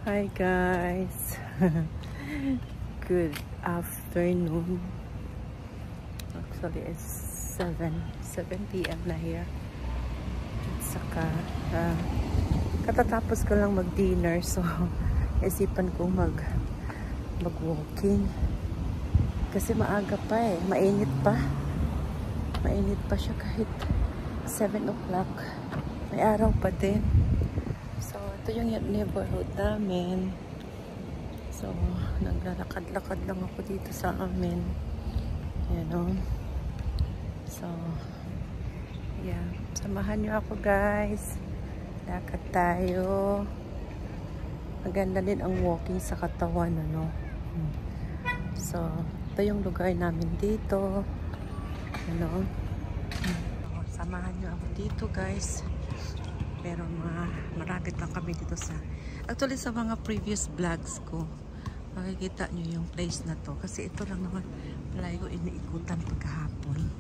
Hi guys. Good afternoon. Actually it's 7 p.m. na here. At saka katatapos ko lang mag-dinner, so isipan ko mag-walking. Kasi maaga pa eh. Mainit pa. Mainit pa siya kahit 7 o'clock. May araw pa din. So, ito yung neighborhood namin. So, naglalakad-lakad lang ako dito sa amin. Ayan o. So, yeah. Samahan nyo ako guys. Lakad tayo. Maganda din ang walking sa katawan, ano. So, ito yung lugar namin dito. Ano. Samahan nyo ako dito guys. Pero maragit lang kami dito sa... Actually, sa mga previous vlogs ko, makikita nyo yung place na to. Kasi ito lang naman palagi ko iniikutan pagkahapon.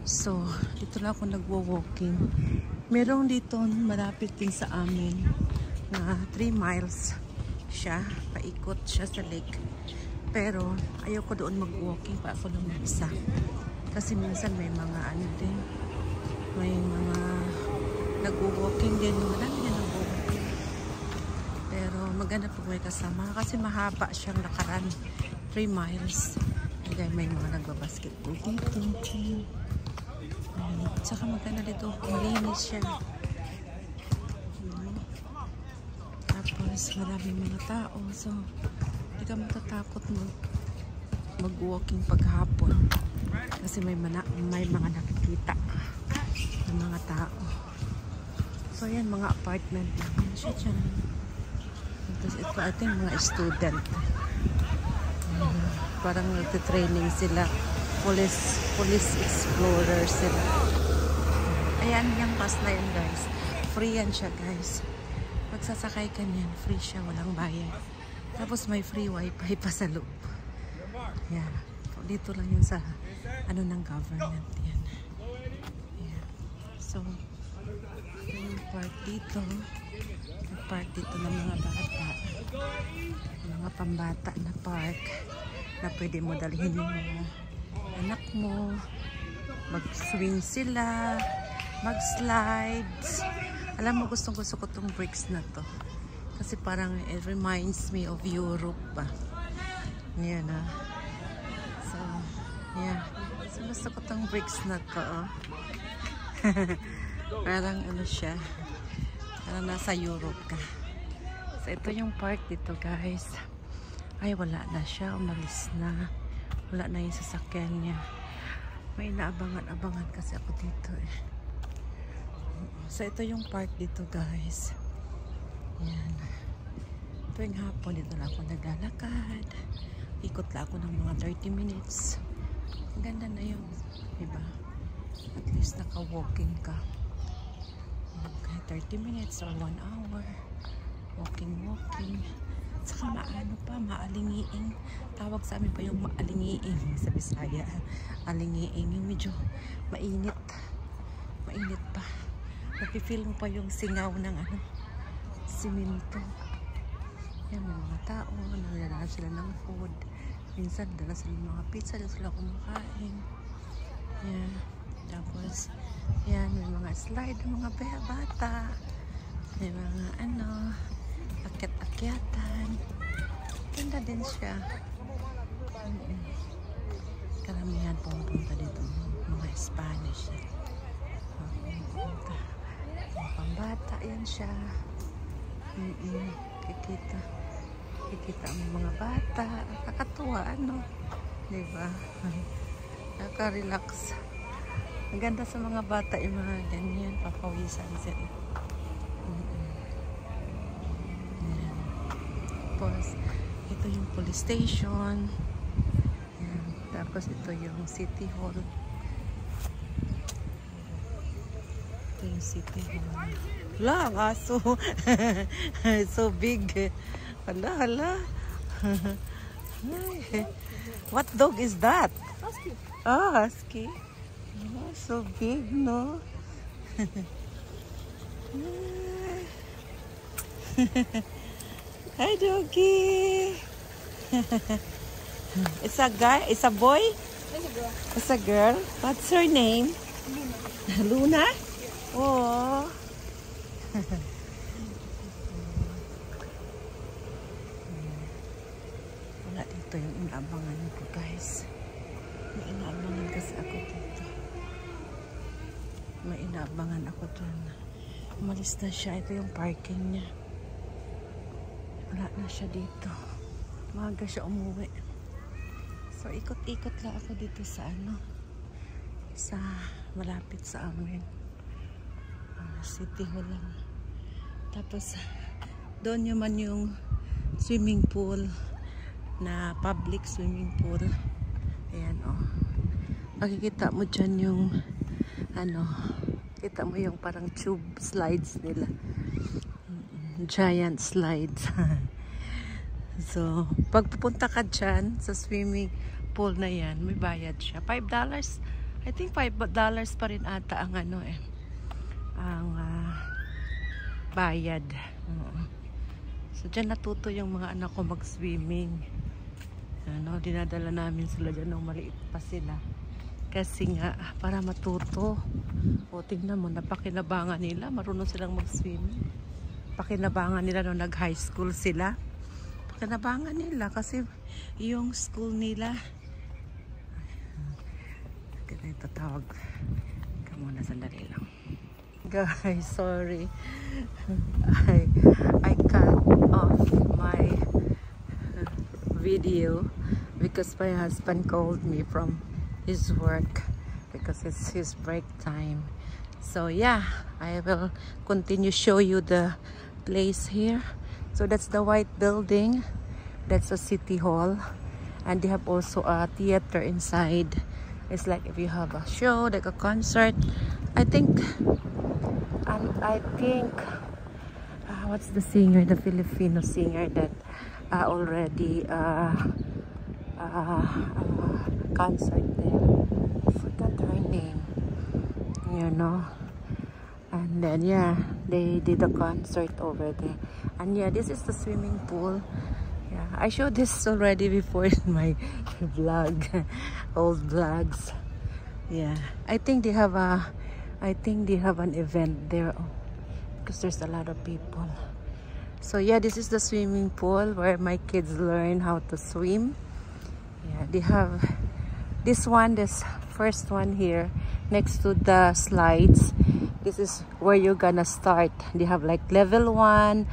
So, dito lang ako nagwo-walking. Merong dito malapit din sa amin na 3 miles siya. Paikot siya sa lake. Pero, ayoko doon mag-walking pa ako lang isa. Kasi minsan may mga ano din. May mga... nag-walking din. Marami din nag-walking. Pero maganda po may kasama. Kasi mahaba siyang lakaran. 3 miles. Kaya may mga nagbabasketball dito. At saka maganda dito. Malinis siya. Tapos maraming mga tao. So, hindi ka matatakot mag-walking paghapon. Kasi may mga nakikita ng mga tao. So, yan, mga apartment lang siya dyan. Tapos ito, I think, mga student. Parang nagtitraining sila. Police explorer sila. Ayan, yung pass na yun, guys. Free yan siya, guys. Magsasakay ka niyan, free siya, walang bayad. Tapos may free wifi pa sa loob. Yan. Dito lang yun sa, ano, ng government. Yan. Yan. So, yung park dito. Yung park dito ng mga bata. Mga pambata na park na pwede mo dalhin yung mga anak mo. Mag-swing sila. Mag-slides. Alam mo, gustong-gusto ko tong bricks na to. Kasi parang it reminds me of Europe ba. Yan ah. So, yeah. So, gusto ko tong bricks na to. Oh. Parang ano siya. Parang nasa Europe ka. So, ito yung park dito guys. Ay, wala na siya. Umalis na. Wala na yung sasakyan niya. May naabangan-abangan kasi ako dito eh. So, ito yung park dito guys. Yan. Tuwing hapon, dito lang ako naglalakad. Ikot lang ako ng mga 30 minutes. Ang ganda na yun. Diba? At least naka-walking ka. Okay, 30 minutes or 1 hour. Walking. Saka maano pa, maalingiing. Tawag sa amin pa yung maalingiing sa Bisaya. Alingiing. Yung medyo mainit. Mainit pa. Napifeel mo pa yung singaw ng ano, siminto. Yan, may mga tao. Nagdadala sila ng food. Minsan, dala sila ng mga pizza. Dala sila kumakain. Yan. Tapos, yan, may mga slide ng mga bata. May mga ano, akyat-akyatan. Ganda din siya. Karamihan pumunta dito. Mga Spanish. Mga pambata, yan siya. Kikita ang mga bata. Kakatuwa, ano? Diba? Kaka-relax. Ang ganda sa mga bata yung mga ganyan, papawisan sila. Yan. Tapos, ito yung police station. Yan. Tapos, ito yung city hall. Ito yung city hall. Hala, ang aso. So big. Hala. What dog is that? Husky. Oh, husky. Oh, so big, no? Hi, doggy. It's a guy? It's a boy? It's a girl. It's a girl? What's her name? Luna. Luna? Oh. Wala dito yung inaabangan ko, guys. May inaabangan kasi ako dito. May inaabangan ako dyan. Umalis na siya. Ito yung parking niya. Wala na siya dito. Maaga siya umuwi. So, ikot-ikot lang ako dito sa sa malapit sa amin. City Hall lang. Tapos, doon naman yung swimming pool na public swimming pool. Ayan, oh. Makikita mo dyan yung kita mo yung parang tube slides nila. Giant slides. So, pag pupunta ka dyan sa swimming pool na yan, may bayad siya. $5. I think $5 pa rin ata ang ang bayad. So, dyan natuto yung mga anak ko mag-swimming. Dinadala namin sila dyan nung maliit pa sila. Kasi nga, para matuto. O, tingnan mo, napakinabangan nila. Marunong silang mag-swimming. Pakinabangan nila nung nag-high school sila. Pakinabangan nila kasi yung school nila. Ito tawag. Ika muna, sandali lang. Guys, sorry. I cut off my video because my husband called me from his work because it's his break time. So yeah, I will continue show you the place here. So that's the white building. That's a city hall, and they have also a theater inside. It's like if you have a show, like a concert. I think what's the singer, the Filipino singer that already concert there. I forgot her name. You know. And then yeah, they did a concert over there. And yeah, this is the swimming pool. Yeah, I showed this already before in my vlog, old vlogs. Yeah, I think they have an event there because there's a lot of people. So yeah, this is the swimming pool where my kids learn how to swim. Yeah, they have this first one here next to the slides. This is where you're gonna start. They have like level 1,